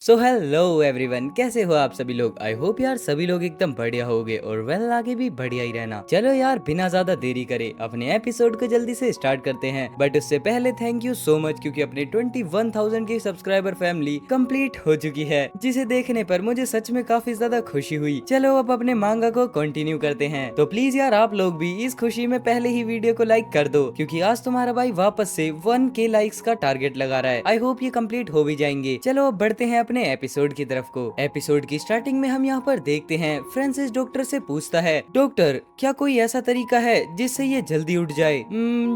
So hello everyone, कैसे हो आप सभी लोग। आई होप यार सभी लोग एकदम बढ़िया होगे और वेल आगे भी बढ़िया ही रहना। चलो यार बिना ज्यादा देरी करे अपने एपिसोड को जल्दी से स्टार्ट करते हैं। बट उससे पहले थैंक यू सो मच क्योंकि अपने 21,000 की सब्सक्राइबर फैमिली कंप्लीट हो चुकी है, जिसे देखने पर मुझे सच में काफी ज्यादा खुशी हुई। चलो अब अपने मांगा को कंटिन्यू करते हैं। तो प्लीज यार आप लोग भी इस खुशी में पहले ही वीडियो को लाइक कर दो क्योंकि आज तुम्हारा भाई वापस से 1K लाइक्स का टारगेट लगा रहा है। आई होप ये कंप्लीट हो भी जाएंगे। चलो अब बढ़ते हैं अपने एपिसोड की तरफ को। एपिसोड की स्टार्टिंग में हम यहाँ पर देखते हैं फ्रांसिस डॉक्टर से पूछता है, डॉक्टर क्या कोई ऐसा तरीका है जिससे ये जल्दी उठ जाए।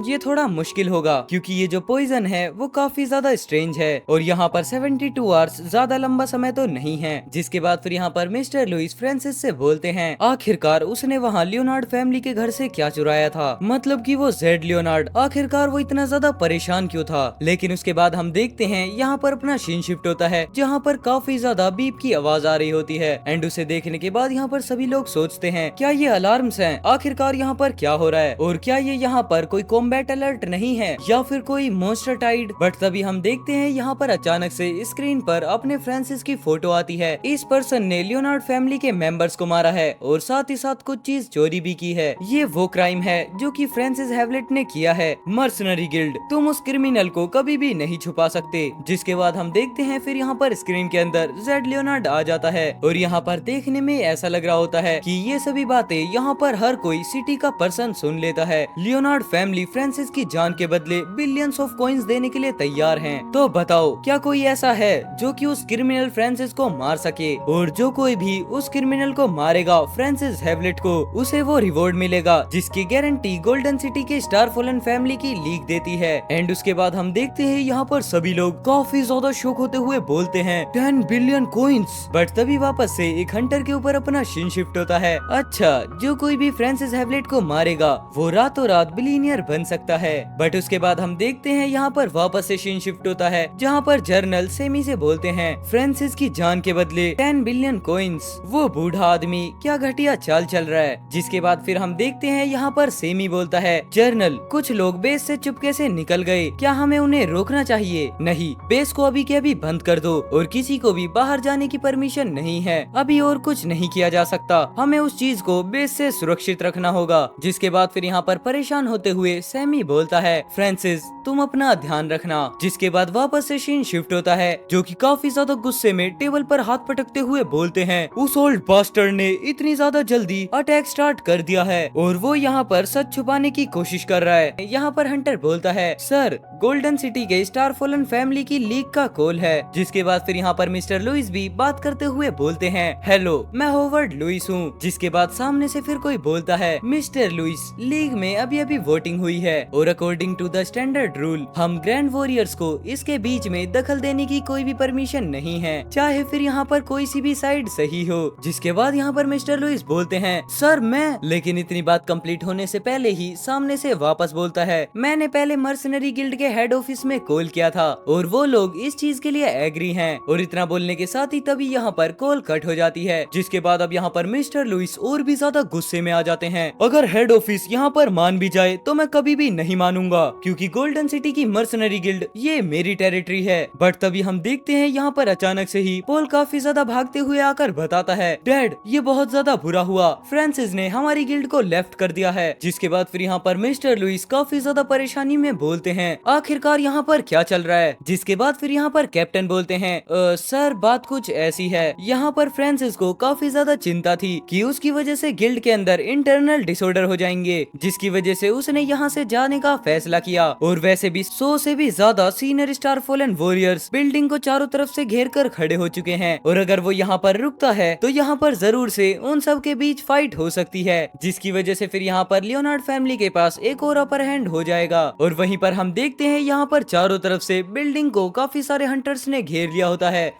ये थोड़ा मुश्किल होगा क्योंकि ये जो पॉइजन है वो काफी ज्यादा स्ट्रेंज है और यहाँ पर 72 आवर्स ज्यादा लंबा समय तो नहीं है। जिसके बाद फिर यहाँ पर मिस्टर लुइस फ्रांसिस से बोलते हैं आखिरकार उसने वहाँ लियोनार्ड फैमिली के घर से क्या चुराया था, मतलब कि वो जेड लियोनार्ड, आखिरकार वो इतना ज्यादा परेशान क्यों था। लेकिन उसके बाद हम देखते हैं यहाँ पर अपना सीन शिफ्ट होता है जहाँ पर काफी ज्यादा बीप की आवाज आ रही होती है। एंड उसे देखने के बाद यहाँ पर सभी लोग सोचते हैं क्या ये अलार्म्स हैं, आखिरकार यहाँ पर क्या हो रहा है और क्या ये यहाँ पर कोई कॉम्बैट अलर्ट नहीं है या फिर कोई मॉन्स्टर टाइड। बट तभी हम देखते हैं यहाँ पर अचानक से स्क्रीन पर अपने फ्रांसिस की फोटो आती है। इस पर्सन ने लियोनार्ड फैमिली के मेंबर्स को मारा है और साथ ही साथ कुछ चीज चोरी भी की है। ये वो क्राइम है जो कि फ्रांसिस हैवलेट ने किया है, मर्सनरी गिल्ड। तुम उस क्रिमिनल को कभी भी नहीं छुपा सकते। जिसके बाद हम देखते हैं फिर यहाँ पर स्क्रीन के अंदर जेड लियोनार्ड आ जाता है और यहाँ पर देखने में ऐसा लग रहा होता है कि ये सभी बातें यहाँ पर हर कोई सिटी का पर्सन सुन लेता है। लियोनार्ड फैमिली फ्रांसिस की जान के बदले बिलियंस ऑफ कॉइंस देने के लिए तैयार हैं। तो बताओ क्या कोई ऐसा है जो कि उस क्रिमिनल फ्रांसिस को मार सके, और जो कोई भी उस क्रिमिनल को मारेगा फ्रांसिस हैवलेट को, उसे वो रिवॉर्ड मिलेगा जिसकी गारंटी गोल्डन सिटी के स्टार फॉलन फैमिली की लीग देती है। एंड उसके बाद हम देखते हैं यहाँ पर सभी लोग काफी ज्यादा शौक होते हुए बोलते हैं 10 बिलियन कॉइंस। बट तभी वापस से एक हंटर के ऊपर अपना सीन शिफ्ट होता है। अच्छा, जो कोई भी फ्रांसिस हैवलेट को मारेगा वो रातों रात बिलियनियर बन सकता है। बट उसके बाद हम देखते हैं यहाँ पर वापस से सीन शिफ्ट होता है जहाँ पर जर्नल सेमी से बोलते हैं फ्रांसिस की जान के बदले 10 बिलियन कॉइंस। वो बूढ़ा आदमी क्या घटिया चाल चल रहा है। जिसके बाद फिर हम देखते हैं यहाँ पर सेमी बोलता है जर्नल कुछ लोग बेस से चुपके से निकल गए, क्या हमें उन्हें रोकना चाहिए। नहीं, बेस को अभी के अभी बंद कर दो और किसी को भी बाहर जाने की परमिशन नहीं है। अभी और कुछ नहीं किया जा सकता, हमें उस चीज को बेस से सुरक्षित रखना होगा। जिसके बाद फिर यहाँ पर परेशान होते हुए सैमी बोलता है फ्रांसिस तुम अपना ध्यान रखना। जिसके बाद वापस से सीन शिफ्ट होता है जो कि काफी ज्यादा गुस्से में टेबल पर हाथ पटकते हुए बोलते हैं उस ओल्ड बास्टर्ड ने इतनी ज्यादा जल्दी अटैक स्टार्ट कर दिया है और वो यहाँ पर सच छुपाने की कोशिश कर रहा है। यहाँ पर हंटर बोलता है सर गोल्डन सिटी के स्टार फॉलन फैमिली की लीग का कॉल है। जिसके बाद फिर यहाँ पर मिस्टर लुइस भी बात करते हुए बोलते हैं हेलो मैं होवर्ड लुइस हूँ। जिसके बाद सामने से फिर कोई बोलता है मिस्टर लुइस लीग में अभी अभी वोटिंग हुई है और according to the standard rule हम ग्रैंड वॉरियर्स को इसके बीच में दखल देने की कोई भी परमिशन नहीं है, चाहे फिर यहाँ पर कोई सी भी साइड सही हो। जिसके बाद यहाँ पर मिस्टर लुइस बोलते हैं सर मैं, लेकिन इतनी बात कंप्लीट होने से पहले ही सामने से वापस बोलता है मैंने पहले मर्सनरी गिल्ड के हेड ऑफिस में कॉल किया था और वो लोग इस चीज के लिए एग्री हैं। और इतना बोलने के साथ ही तभी यहाँ पर कॉल कट हो जाती है। जिसके बाद अब यहाँ पर मिस्टर लुइस और भी ज्यादा गुस्से में आ जाते हैं, अगर हेड ऑफिस यहाँ पर मान भी जाए तो मैं कभी भी नहीं मानूंगा क्योंकि गोल्डन सिटी की मर्सनरी गिल्ड ये मेरी टेरिटरी है। बट तभी हम देखते हैं यहाँ पर अचानक से ही पॉल काफी ज्यादा भागते हुए आकर बताता है डैड ये बहुत ज्यादा बुरा हुआ, फ्रांसिस ने हमारी गिल्ड को लेफ्ट कर दिया है। जिसके बाद फिर यहाँ पर मिस्टर लुइस काफी ज्यादा परेशानी में बोलते हैं आखिरकार यहाँ पर क्या चल रहा है। जिसके बाद फिर यहाँ पर कैप्टन बोलते हैं सर बात कुछ ऐसी है, यहाँ पर फ्रांसिस को काफी ज्यादा चिंता थी कि उसकी वजह से गिल्ड के अंदर इंटरनल डिसऑर्डर हो जाएंगे, जिसकी वजह से उसने यहाँ से जाने का फैसला किया। और वैसे भी 100 से भी ज्यादा senior star fallen warriors building को चारों तरफ से घेर कर खड़े हो चुके हैं और अगर वो यहाँ पर रुकता है तो यहाँ पर जरूर से उन सब के बीच फाइट हो सकती है, जिसकी वजह से फिर यहाँ पर लियोनार्ड फैमिली के पास एक और अपर हैंड हो जाएगा। और वहीं पर हम देखते हैं यहाँ पर चारों तरफ से बिल्डिंग को काफी सारे हंटर्स ने घेर लिया होता है।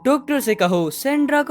डॉक्टर से कहो सैंड्रा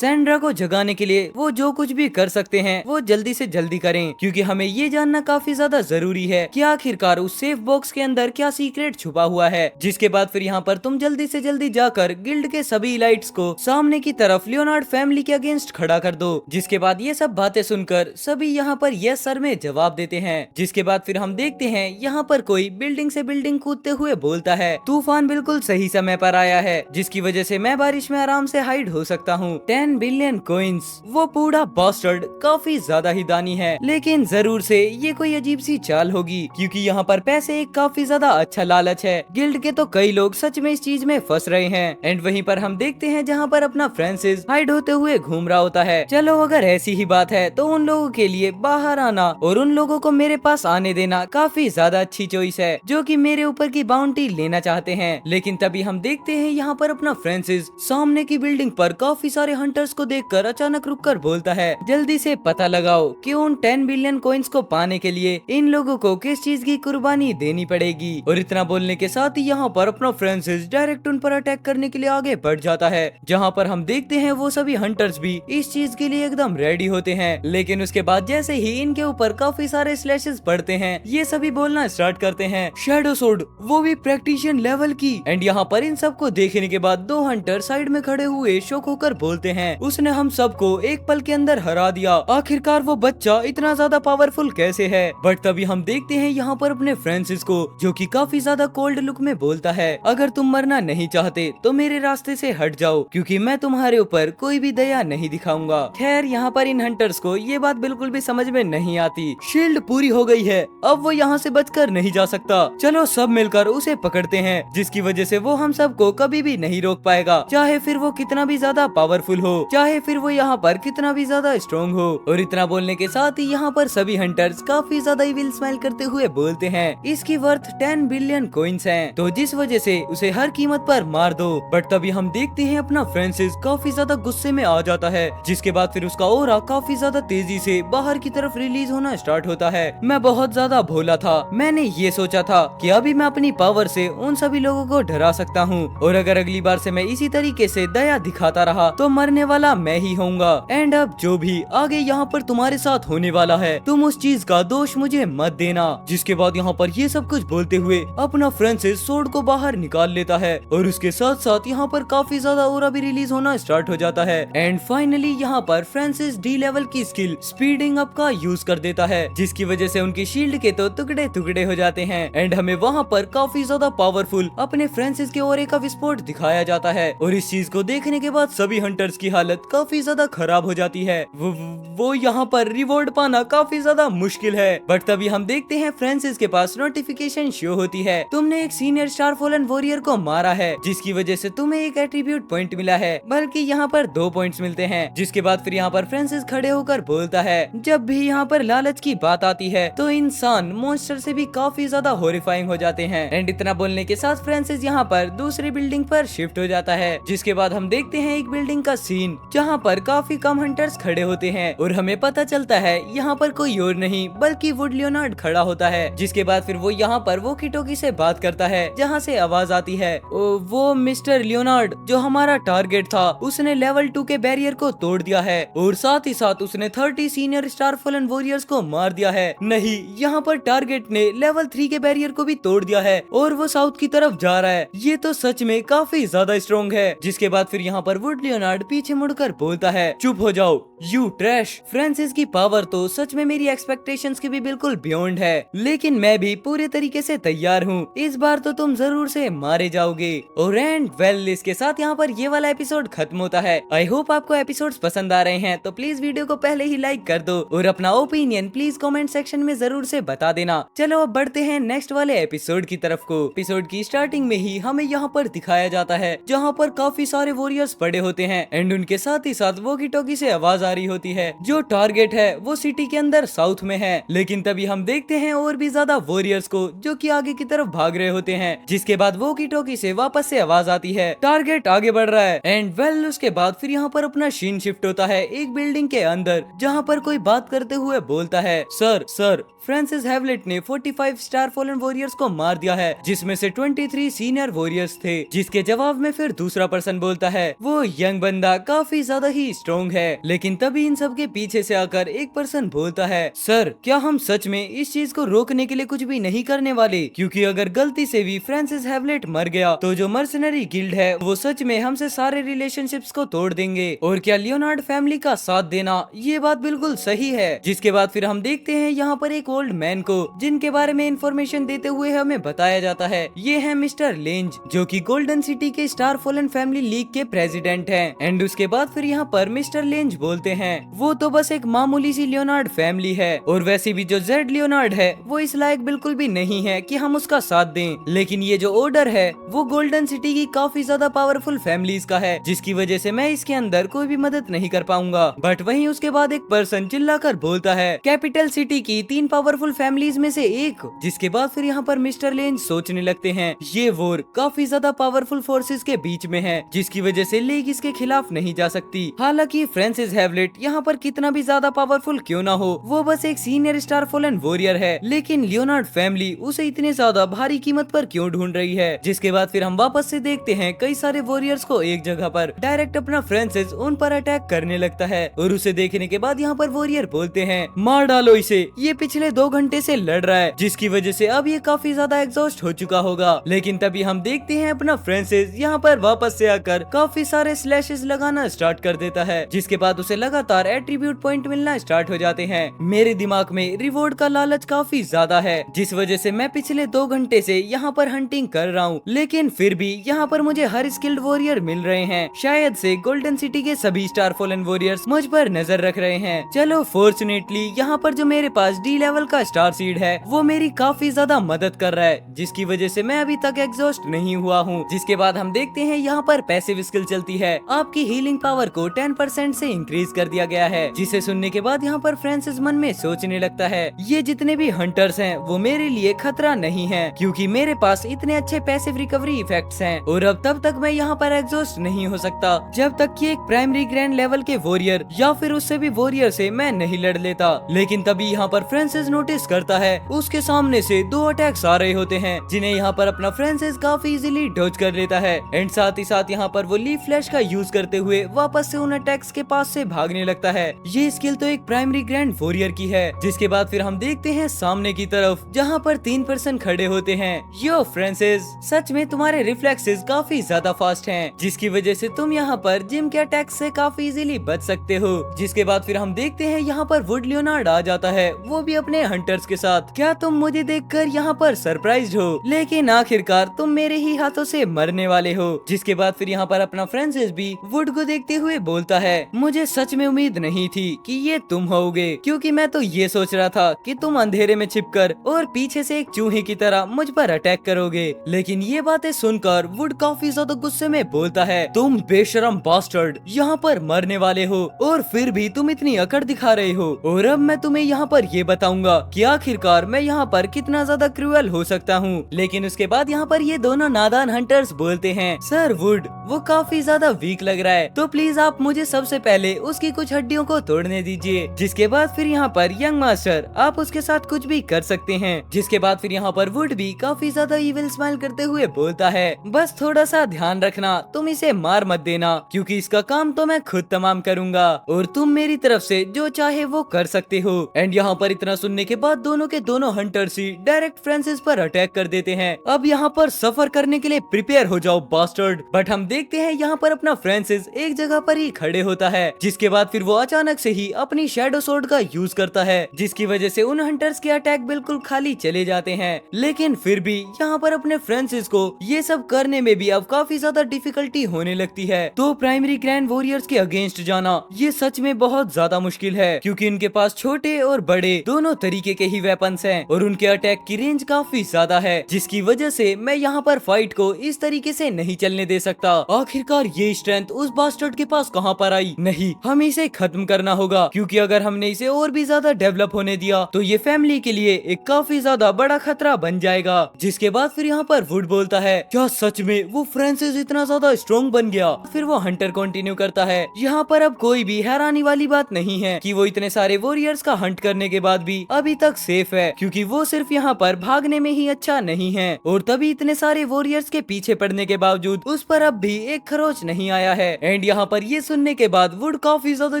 को जगाने के लिए वो जो कुछ भी कर सकते हैं वो जल्दी से जल्दी करें क्योंकि हमें ये जानना काफी ज्यादा जरूरी है कि आखिरकार उस सेफ बॉक्स के अंदर क्या सीक्रेट छुपा हुआ है। जिसके बाद फिर यहाँ पर तुम जल्दी से जल्दी जाकर गिल्ड के सभी इलाइट्स को सामने की तरफ लियोनार्ड फैमिली के अगेंस्ट खड़ा कर दो। जिसके बाद ये सब बातें सुनकर सभी यहाँ पर यस सर में जवाब देते हैं। जिसके बाद फिर हम देखते हैं यहाँ पर कोई बिल्डिंग से बिल्डिंग कूदते हुए बोलता है तूफान बिल्कुल सही समय पर आया है, जिसकी वजह से मैं बारिश में आराम से हाइड हो सकता हूँ। 10 बिलियन कॉइन्स, वो बूढ़ा बास्टर्ड काफी ज्यादा ही दानी है, लेकिन जरूर से ये कोई अजीब सी चाल होगी, क्योंकि यहाँ पर पैसे एक काफी ज्यादा अच्छा लालच है। गिल्ड के तो कई लोग सच में इस चीज में फंस रहे हैं। एंड वहीं पर हम देखते हैं जहाँ पर अपना फ्रांसिस हाइड होते हुए घूम रहा होता है। चलो अगर ऐसी ही बात है तो उन लोगों के लिए बाहर आना और उन लोगों को मेरे पास आने देना काफी ज्यादा अच्छी चॉइस है, जो कि मेरे ऊपर की बाउंटी लेना चाहते हैं। लेकिन तभी हम देखते हैं यहाँ पर अपना फ्रांसिस सामने की बिल्डिंग पर काफी सारे हंटर्स को देखकर अचानक रुककर बोलता है, जल्दी से पता लगाओ कि उन 10 बिलियन कॉइन्स को पाने के लिए इन लोगों को किस चीज की कुर्बानी देनी पड़ेगी। और इतना बोलने के साथ ही यहाँ पर अपना फ्रांसिस डायरेक्ट उन पर अटैक करने के लिए आगे बढ़ जाता है, जहाँ पर हम देखते हैं वो सभी हंटर्स भी इस चीज के लिए एकदम रेडी होते हैं। लेकिन उसके बाद जैसे ही इनके ऊपर काफी सारे स्लैशेस पड़ते हैं, ये सभी बोलना स्टार्ट करते हैं, शैडो सोर्ड, वो भी प्रैक्टिशियन लेवल की। एंड यहाँ पर इन सबको देखने के बाद दो हंटर साइड में खड़े हुए शौक होकर बोलते हैं, उसने हम सबको एक पल के अंदर हरा दिया, आखिरकार वो बच्चा इतना ज्यादा पावरफुल कैसे है। बट तभी हम देखते हैं यहाँ पर अपने फ्रांसिस को, जो कि काफी ज्यादा कोल्ड लुक में बोलता है, अगर तुम मरना नहीं चाहते तो मेरे रास्ते से हट जाओ, क्योंकि मैं तुम्हारे ऊपर कोई भी दया नहीं दिखाऊंगा। खैर यहाँ पर इन हंटर्स को ये बात बिल्कुल भी समझ में नहीं आती। शील्ड पूरी हो गई है, अब वो यहाँ से बचकर नहीं जा सकता। चलो सब मिलकर उसे पकड़ते हैं, जिसकी वजह से वो हम सबको कभी भी नहीं रोक पाएगा, चाहे फिर वो कितना भी ज्यादा पावरफुल हो, चाहे फिर वो यहाँ पर कितना भी ज्यादा स्ट्रॉन्ग हो। और इतना बोलने के साथ ही यहाँ पर सभी हंटर्स काफी ज्यादा इविल स्माइल करते हुए बोलते हैं, इसकी वर्थ 10 बिलियन कॉइन्स हैं, तो जिस वजह से उसे हर कीमत पर मार दो। बट तभी हम देखते हैं अपना फ्रांसिस काफी ज्यादा गुस्से में आ जाता है, जिसके बाद फिर उसका ऑरा काफी ज्यादा तेजी से बाहर की तरफ रिलीज होना स्टार्ट होता है। मैं बहुत ज्यादा भोला था, मैंने ये सोचा था कि अभी मैं अपनी पावर से उन सभी लोगों को डरा सकता हूँ, और अगर अगली बार से मैं इसी तरीके से दया दिखाता रहा तो मरने वाला मैं ही होऊंगा। एंड अब जो भी आगे यहाँ पर तुम्हारे साथ होने वाला है, तुम उस चीज का दोष मुझे मत देना। जिसके बाद यहाँ पर ये सब कुछ बोलते हुए अपना फ्रांसिस सोर्ड को बाहर निकाल लेता है, और उसके साथ साथ यहाँ पर काफी ज्यादा ऑरा भी रिलीज होना स्टार्ट हो जाता है। एंड फाइनली यहाँ पर फ्रांसिस डी लेवल की स्किल स्पीडिंग अप का यूज कर देता है, जिसकी वजह से उनकी शील्ड के तो टुकड़े टुकड़े हो जाते हैं। एंड हमें वहाँ पर काफी ज्यादा पावरफुल अपने फ्रांसिस के ऑरे का विस्फोट दिखाया जाता है, और इस चीज को देखने के बाद सभी हंटर्स की हालत काफी ज्यादा खराब हो जाती है। वो यहाँ पर रिवॉर्ड पाना काफी ज्यादा मुश्किल है। बट तभी हम देखते हैं फ्रांसिस के पास नोटिफिकेशन शो होती है, तुमने एक सीनियर स्टार फॉलन वॉरियर को मारा है, जिसकी वजह से तुम्हें एक एट्रीब्यूट पॉइंट मिला है, बल्कि यहाँ पर 2 पॉइंट्स मिलते हैं। जिसके बाद फिर यहाँ पर फ्रांसिस खड़े होकर बोलता है, जब भी यहाँ पर लालच की बात आती है तो इंसान मॉन्स्टर से भी काफी ज्यादा हॉरिफाइंग हो जाते हैं। एंड इतना बोलने के साथ फ्रांसिस यहाँ पर दूसरी बिल्डिंग पर शिफ्ट हो जाता है, जिसके बाद हम देखते हैं एक बिल्डिंग का सीन, जहाँ पर काफी कम हंटर्स खड़े होते हैं, और हमें पता चलता है यहाँ पर कोई और नहीं बल्कि वुड लियोनार्ड खड़ा होता है। जिसके बाद फिर वो यहाँ पर वॉकी टॉकी से बात करता है, जहाँ से आवाज आती है, वो मिस्टर लियोनार्ड जो हमारा टारगेट था, उसने लेवल 2 के बैरियर को तोड़ दिया है, और साथ ही साथ उसने 30 सीनियर स्टार फॉलन वॉरियर्स को मार दिया है। नहीं, यहाँ पर टारगेट ने लेवल 3 के बैरियर को भी तोड़ दिया है, और वो साउथ की तरफ जा रहा है। ये तो सच में काफी ज्यादा स्ट्रॉन्ग है। जिसके बाद फिर यहाँ पर वुड लियोनार्ड पीछे मुड़कर बोलता है, चुप हो जाओ यू ट्रैश। फ्रांसिस की पावर तो सच में मेरी एक्सपेक्टेशंस के भी बिल्कुल बियॉन्ड है, लेकिन मैं भी पूरे तरीके से तैयार हूँ, इस बार तो तुम जरूर से मारे जाओगे। और एंड वेल इसके साथ यहाँ पर ये वाला एपिसोड खत्म होता है। आई होप आपको एपिसोड्स पसंद आ रहे हैं, तो प्लीज वीडियो को पहले ही लाइक कर दो, और अपना ओपिनियन प्लीज कमेंट सेक्शन में जरूर से बता देना। चलो अब बढ़ते हैं नेक्स्ट वाले एपिसोड की तरफ को। एपिसोड की स्टार्टिंग में ही हमें यहाँ पर दिखाया जाता है, जहाँ पर काफी सारे वॉरियर्स पड़े होते हैं, एंड उनके साथ ही साथ वॉकी टॉकी से आवाज आ रही होती है, जो टारगेट है वो सिटी के अंदर साउथ में है। लेकिन तभी हम देखते हैं और भी ज्यादा वॉरियर्स को, जो कि आगे की तरफ भाग रहे होते हैं। जिसके बाद वॉकी टॉकी से वापस से आवाज आती है, टारगेट आगे बढ़ रहा है। एंड वेल उसके बाद फिर यहाँ पर अपना सीन शिफ्ट होता है एक बिल्डिंग के अंदर, जहाँ पर कोई बात करते हुए बोलता है, सर फ्रांसिस हैवलेट ने 45 स्टार फॉलन वॉरियर्स को मार दिया है, जिसमें से 23 सीनियर वॉरियर्स थे। जिसके जवाब में फिर दूसरा पर्सन बोलता है, वो यंग बंदा काफी ज्यादा ही स्ट्रॉन्ग है। लेकिन तभी इन सब के पीछे से आकर एक पर्सन बोलता है, सर क्या हम सच में इस चीज को रोकने के लिए कुछ भी नहीं करने वाले, क्योंकि अगर गलती से भी फ्रांसिस हैवलेट मर गया तो जो मर्सनरी गिल्ड है वो सच में हमसे सारे रिलेशनशिप्स को तोड़ देंगे, और क्या लियोनार्ड फैमिली का साथ देना ये बात बिल्कुल सही है। जिसके बाद फिर हम देखते हैं यहाँ पर एक ओल्ड मैन को, जिनके बारे में इंफॉर्मेशन देते हुए हमें बताया जाता है, ये है मिस्टर लेंज, जो कि गोल्डन सिटी के स्टार फॉलन फैमिली लीग के प्रेसिडेंट हैं। एंड उसके बाद फिर यहाँ पर मिस्टर लेंज बोलते हैं वो तो बस एक मामूली सी लियोनार्ड फैमिली है, और वैसे भी जो जेड लियोनार्ड है वो इस लायक बिल्कुल भी नहीं है कि हम उसका साथ दें। लेकिन ये जो ऑर्डर है वो गोल्डन सिटी की काफी ज्यादा पावरफुल फैमिलीज का है, जिसकी वजह से मैं इसके अंदर कोई भी मदद नहीं कर पाऊंगा। बट वहीं उसके बाद एक पर्सन चिल्लाकर बोलता है कैपिटल सिटी की 3 पावरफुल फैमिलीज में से एक। जिसके बाद फिर यहाँ पर मिस्टर लेंज सोचने लगते हैं ये वॉर काफी ज्यादा पावरफुल फोर्सेस के बीच में है, जिसकी वजह से लीग इसके खिलाफ नहीं जा सकती। हालांकि फ्रांसिस हैवलेट यहाँ पर कितना भी ज्यादा पावरफुल क्यों ना हो, वो बस एक सीनियर स्टार फॉलन वॉरियर है, लेकिन लियोनार्ड फैमिली उसे इतने ज्यादा भारी कीमत पर क्यों ढूंढ रही है। जिसके बाद फिर हम वापस से देखते हैं कई सारे वॉरियर्स को एक जगह पर, डायरेक्ट अपना फ्रांसिस उन पर अटैक करने लगता है। और उसे देखने के बाद यहाँ पर वॉरियर बोलते हैं मार डालो इसे, ये पिछले 2 घंटे से लड़ रहा है, जिसकी वजह से अब ये काफी ज्यादा एग्जॉस्ट हो चुका होगा। लेकिन तभी हम देखते हैं अपना फ्रांसिस यहाँ पर वापस से आकर काफी सारे स्लैशेस लगाना स्टार्ट कर देता है, जिसके बाद उसे लगातार एट्रीब्यूट पॉइंट मिलना स्टार्ट हो जाते हैं। मेरे दिमाग में रिवॉर्ड का लालच काफी ज्यादा है, जिस वजह से मैं पिछले 2 घंटे से यहाँ पर हंटिंग कर रहा हूँ, लेकिन फिर भी यहाँ पर मुझे हर स्किल्ड वॉरियर मिल रहे हैं। शायद से गोल्डन सिटी के सभी स्टार फॉलन वॉरियर्स मुझ पर नजर रख रहे हैं। चलो फॉर्चुनेटली यहाँ पर जो मेरे पास डी लेवल का स्टार सीड है वो मेरी काफी ज्यादा मदद कर रहा है, जिसकी वजह से मैं अभी तक एग्जॉस्ट नहीं हुआ हूँ। जिसके बाद हम देखते हैं यहाँ पर पैसिव स्किल चलती है, आपकी हीलिंग पावर को 10% से इंक्रीज कर दिया गया है। जिसे सुनने के बाद यहाँ पर फ्रांसिस मन में सोचने लगता है ये जितने भी हंटर्स हैं वो मेरे लिए खतरा नहीं है, क्योंकि मेरे पास इतने अच्छे पैसिव रिकवरी इफेक्ट्स हैं, और अब तब तक मैं यहाँ पर एग्जॉस्ट नहीं हो सकता जब तक कि एक प्राइमरी ग्रैंड लेवल के वॉरियर या फिर उससे भी वॉरियर से मैं नहीं लड़ लेता। लेकिन तभी यहाँ पर फ्रांसिस नोटिस करता है उसके सामने से 2 अटैक्स आ रहे होते हैं, जिन्हें यहाँ पर अपना फ्रांसिस काफी इजीली डॉज कर लेता है। एंड साथ ही साथ यहाँ पर वो लीफ फ्लैश का यूज करते हुए वापस से उन अटैक्स के पास से भागने लगता है। ये स्किल तो एक प्राइमरी ग्रैंड वॉरियर की है। जिसके बाद फिर हम देखते हैं सामने की तरफ, जहाँ पर 3 पर्सन खड़े होते हैं। यो फ्रांसिस, सच में तुम्हारे रिफ्लेक्सेस काफी ज्यादा फास्ट हैं, जिसकी वजह से तुम यहाँ पर जिम के अटैक से काफी इजीली बच सकते हो। जिसके बाद फिर हम देखते हैं यहाँ पर वुड लियोनार्ड आ जाता है, वो भी अपने हंटर्स के साथ। क्या तुम मुझे देखकर यहाँ पर सरप्राइज्ड हो? लेकिन आखिरकार तुम मेरे ही हाथों से मरने वाले हो। जिसके बाद फिर यहाँ पर अपना फ्रांसिस भी वुड को देखते हुए बोलता है मुझे सच में उम्मीद नहीं थी कि ये तुम होगे, क्योंकि मैं तो ये सोच रहा था कि तुम अंधेरे में छिपकर और पीछे से एक चूहे की तरह मुझ पर अटैक करोगे। लेकिन ये बातें सुनकर वुड काफी ज्यादा गुस्से में बोलता है तुम बेशरम बास्टर्ड, यहाँ पर मरने वाले हो और फिर भी तुम इतनी अकड़ दिखा रहे हो। और अब मैं तुम्हें यहाँ पर ये बताऊंगा कि आखिरकार मैं यहाँ पर कितना ज्यादा क्रूअल हो सकता हूँ। लेकिन उसके बाद यहाँ पर ये दोनों नादान हंटर्स बोलते हैं सर वुड वो काफी ज्यादा वीक लग रहा है, तो प्लीज आप मुझे सबसे पहले उसकी कुछ हड्डियों को तोड़ने दीजिए। जिसके बाद फिर यहाँ पर यंग मास्टर आप उसके साथ कुछ भी कर सकते हैं। जिसके बाद फिर यहाँ पर वुड भी काफी ज्यादा इविल स्माइल करते हुए बोलता है बस थोड़ा सा ध्यान रखना, तुम इसे मार मत देना, क्योंकि इसका काम तो मैं खुद तमाम करूंगा और तुम मेरी तरफ से जो चाहे वो कर सकते हो। एंड यहाँ पर इतना सुनने के बाद दोनों के दोनों हंटर्स ही डायरेक्ट फ्रांसिस पर अटैक कर देते हैं। अब यहाँ पर सफर करने के लिए प्रिपेयर हो जाओ बास्टर्ड। बट हम देखते हैं यहाँ पर अपना फ्रांसिस एक जगह पर ही खड़े होता है। जिसके बाद फिर वो अचानक से ही अपनी शैडो सोर्ड का यूज करता है, जिसकी वजह से उन हंटर्स के अटैक बिल्कुल खाली चले जाते हैं। लेकिन फिर भी यहाँ पर अपने फ्रांसिस को ये सब करने में भी अब काफी ज्यादा डिफिकल्टी होने लगती है। तो प्राइमरी ग्रैंड वॉरियर्स के अगेंस्ट जाना ये सच में बहुत ज्यादा मुश्किल है, क्योंकि इनके पास छोटे और बड़े दोनों तरीके के ही वेपन्स हैं और उनके अटैक की रेंज काफी ज्यादा है, जिसकी वजह से मैं यहाँ पर फाइट को इस तरीके से नहीं चलने दे सकता। आखिरकार ये स्ट्रेंथ उस बास्टर्ड के पास कहाँ पर आई? नहीं, हम इसे खत्म करना होगा, क्योंकि अगर हमने इसे और भी ज्यादा डेवलप होने दिया तो ये फैमिली के लिए एक काफी ज्यादा बड़ा खतरा बन जाएगा। जिसके बाद फिर यहाँ पर वुड बोलता है क्या सच में वो फ्रांसिस इतना ज्यादा स्ट्रॉन्ग बन गया? फिर वो हंटर कंटिन्यू करता है यहाँ पर अब कोई भी हैरानी वाली बात नहीं है कि वो इतने सारे वॉरियर्स का हंट करने के बाद भी अभी तक सेफ है, क्योंकि वो सिर्फ यहाँ पर भागने में ही अच्छा नहीं है और तभी इतने सारे वॉरियर्स के पीछे पड़ने के बावजूद उस पर अब भी एक खरोच नहीं आया है। एंड यहाँ पर ये सुनने के बाद वुड काफी ज्यादा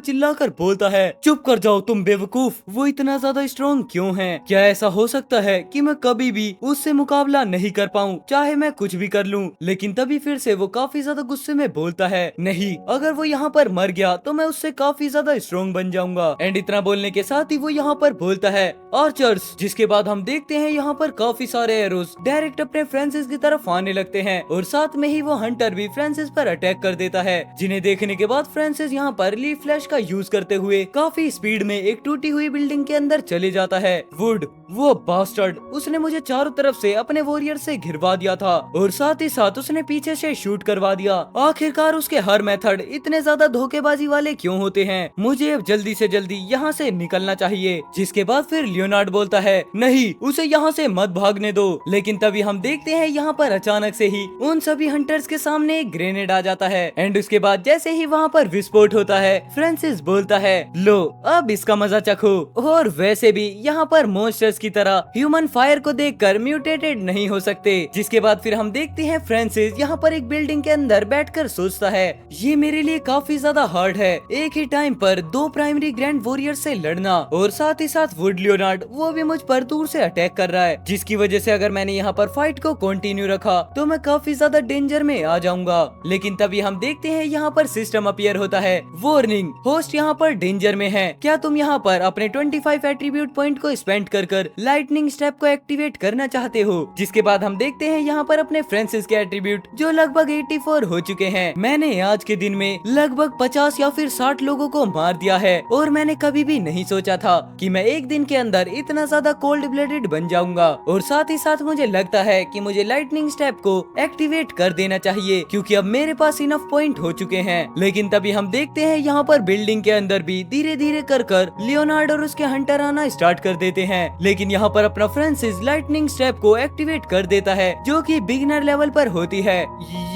चिल्लाकर बोलता है चुप कर जाओ तुम बेवकूफ, वो इतना ज्यादा स्ट्रॉन्ग क्यों है? क्या ऐसा हो सकता है कि मैं कभी भी उससे मुकाबला नहीं कर पाऊँ, चाहे मैं कुछ भी कर लूँ? लेकिन तभी फिर से वो काफी ज्यादा गुस्से में बोलता है नहीं, अगर वो यहाँ पर मर गया तो मैं उससे काफी ज्यादा स्ट्रॉन्ग बन जाऊंगा। एंड इतना बोलने के साथ ही वो यहाँ पर बोलता है आर्चर्स। जिसके बाद हम देखते हैं यहाँ पर काफी सारे एरोस डायरेक्ट अपने फ्रांसिस की तरफ आने लगते हैं और साथ में ही वो हंटर भी फ्रांसिस पर अटैक कर देता है, जिन्हें देखने के बाद फ्रांसिस यहाँ पर लीफ फ्लैश का यूज करते हुए काफी स्पीड में एक टूटी हुई बिल्डिंग के अंदर चले जाता है। वुड, वो बास्टर्ड, उसने मुझे चारों तरफ से अपने वॉरियर से घिरवा दिया था और साथ ही साथ उसने पीछे से शूट करवा दिया। आखिरकार उसके हर मेथड इतने ज्यादा धोखेबाजी वाले क्यों होते हैं? मुझे अब जल्दी से जल्दी यहाँ से निकलना चाहिए। जिसके बाद फिर लियोनार्ड बोलता है, नहीं, उसे यहाँ से मत भागने दो। लेकिन तभी हम देखते हैं यहाँ पर अचानक से ही उन सभी हंटर्स के सामने एक ग्रेनेड आ जाता है एंड उसके बाद जैसे ही वहाँ पर विस्फोट होता है, फ्रांसिस बोलता है, लो अब इसका मजा चखो। और वैसे भी यहाँ पर मॉन्स्टर्स की तरह ह्यूमन फायर को देखकर म्यूटेटेड नहीं हो सकते। जिसके बाद फिर हम देखते हैं फ्रांसिस यहाँ पर एक बिल्डिंग के अंदर बैठकर सोचता है, ये मेरे लिए काफी ज्यादा हार्ड है, एक ही टाइम पर दो प्राइमरी ग्रैंड वॉरियर से लड़ना और साथ ही साथ वुड लियोनार्ड वो भी मुझ पर दूर से अटैक कर रहा है, जिसकी वजह से अगर मैंने यहाँ पर फाइट को कंटिन्यू रखा तो मैं काफी ज्यादा डेंजर में आ जाऊंगा। लेकिन तभी हम देखते हैं यहाँ पर सिस्टम अपीयर होता है, वार्निंग, होस्ट यहाँ पर डेंजर में है, क्या तुम यहाँ पर अपने 25 एट्रीब्यूट पॉइंट को स्पेंड कर लाइटनिंग स्टेप को एक्टिवेट करना चाहते हो? जिसके बाद हम देखते हैं यहाँ पर अपने फ्रांसिस के एट्रीब्यूट जो लगभग 84 हो चुके हैं। मैंने आज के दिन में लगभग 50 या फिर 60 लोगों को मार दिया है और मैंने कभी भी नहीं सोचा था कि मैं एक दिन के अंदर इतना ज्यादा कोल्ड ब्लडेड बन जाऊंगा। और साथ ही साथ मुझे लगता है कि मुझे लाइटनिंग स्टेप को एक्टिवेट कर देना चाहिए क्योंकि अब मेरे पास इनफ पॉइंट हो चुके हैं। लेकिन तभी हम देखते हैं यहाँ पर बिल्डिंग के अंदर भी धीरे धीरे कर लियोनार्ड और उसके हंटर आना स्टार्ट कर देते हैं। लेकिन यहाँ पर अपना फ्रांसिस लाइटनिंग स्टेप को एक्टिवेट कर देता है जो कि बिगिनर लेवल पर होती है।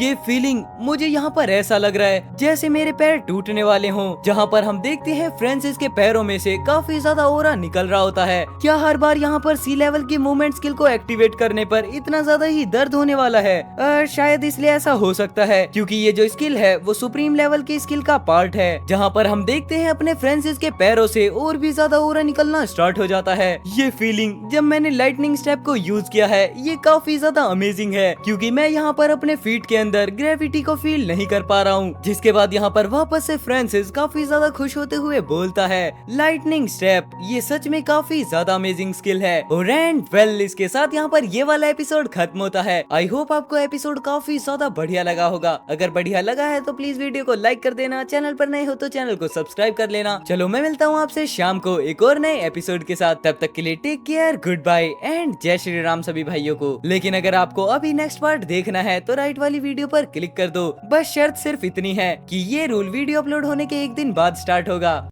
ये फीलिंग मुझे यहाँ पर ऐसा लग रहा है जैसे मेरे पैर टूटने वाले हों। जहाँ पर हम देखते हैं फ्रांसिस के पैरों में से काफी ज्यादा ओरा निकल रहा होता है। क्या हर बार यहाँ पर सी लेवल की मूवमेंट स्किल को एक्टिवेट करने पर इतना ज्यादा ही दर्द होने वाला है? शायद इसलिए ऐसा हो सकता है क्योंकि ये जो स्किल है वो सुप्रीम लेवल की स्किल का पार्ट है। जहाँ पर हम देखते हैं अपने फ्रांसिस के पैरों से और भी ज्यादा ओरा निकलना स्टार्ट हो जाता है। ये फीलिंग जब मैंने लाइटनिंग स्टेप को यूज किया है ये काफी ज्यादा अमेजिंग है क्योंकि मैं यहाँ पर अपने फीट के अंदर ग्रेविटी को फील नहीं कर पा रहा हूँ। जिसके बाद यहाँ पर वापस से फ्रांसिस काफी ज्यादा खुश होते हुए बोलता है, लाइटनिंग स्टेप ये सच में काफी ज्यादा अमेजिंग स्किल है। और एंड वेल इसके साथ यहाँ पर ये वाला एपिसोड खत्म होता है। आई होप आपको एपिसोड काफी ज्यादा बढ़िया लगा होगा। अगर बढ़िया लगा है तो प्लीज वीडियो को लाइक कर देना, चैनल पर नए हो तो चैनल को सब्सक्राइब कर लेना। चलो मैं मिलता हूँ आपसे शाम को एक और नए एपिसोड के साथ, तब तक के लिए take care, goodbye and जय श्री राम सभी भाइयों को। लेकिन अगर आपको अभी नेक्स्ट पार्ट देखना है तो राइट वाली वीडियो पर क्लिक कर दो। बस शर्त सिर्फ इतनी है कि ये रूल वीडियो अपलोड होने के एक दिन बाद स्टार्ट होगा।